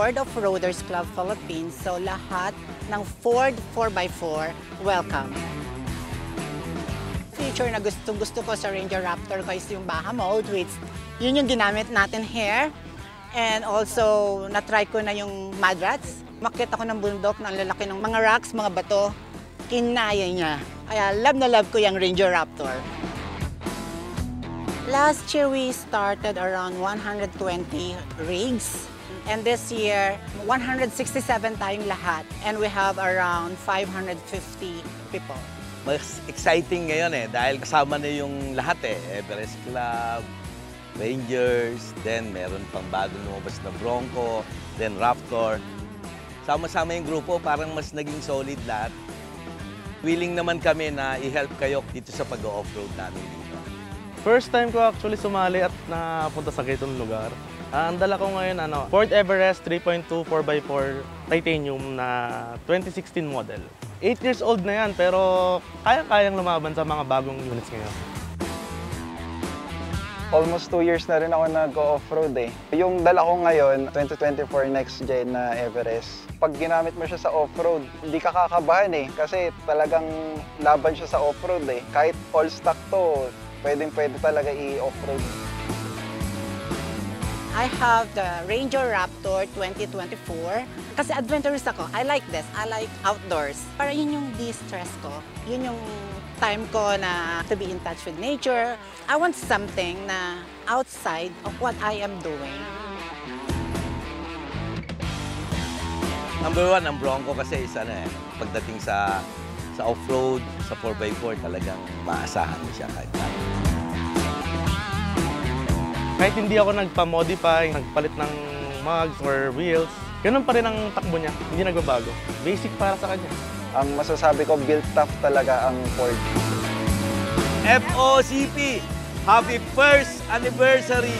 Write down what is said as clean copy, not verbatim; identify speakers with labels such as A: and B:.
A: Ford Off-Roaders Club Philippines. So lahat ng Ford 4x4, welcome. Feature na gusto ko sa Ranger Raptor ko is yung Baja mode, which yun yung ginamit natin here. And also, na-try ko na yung mud rats. Makita ko ng bundok na ang lalaki ng mga rocks, mga bato. Kinaya niya. Kaya love na love ko yung Ranger Raptor. Last year, we started around 120 rigs. And this year, 167 tayong lahat. And we have around 550 people.
B: Mas exciting ngayon dahil kasama na yung lahat Everest Club, Rangers, then meron pang bagong lumabas na Bronco, then Raptor. Sama-sama yung grupo, parang mas naging solid lahat. Willing naman kami na i-help kayo dito sa pag-off-road namin dito.
C: First time ko actually sumali at napunta sa ganitong lugar. Ang dala ko ngayon, Ford Everest 3.2 4x4 Titanium na 2016 model. 8 years old na yan, pero kayang-kayang lumaban sa mga bagong units ngayon.
D: Almost 2 years na rin ako nag-off-road Yung dala ko ngayon, 2024 Next Gen na Everest. Pag ginamit mo siya sa off-road, hindi ka kakabahan kasi talagang laban siya sa off-road Kahit all stock to, pwedeng-pwede talaga i-off-road.
A: I have the Ranger Raptor 2024. Kasi adventurous ako. I like this. I like outdoors. Para yun yung de-stress ko. Yun yung time ko na to be in touch with nature. I want something na outside of what I am doing.
B: Number one, ang Bronco kasi is pagdating sa off-road, sa 4x4, talagang maasahan mo siya kahit tayo.
C: Kahit hindi ako nagpa-modify, nagpalit ng mugs or wheels, ganun pa rin ang takbo niya, hindi nagbabago. Basic para sa kanya.
D: Ang masasabi ko, built tough talaga ang Ford.
B: FOCP, happy first anniversary!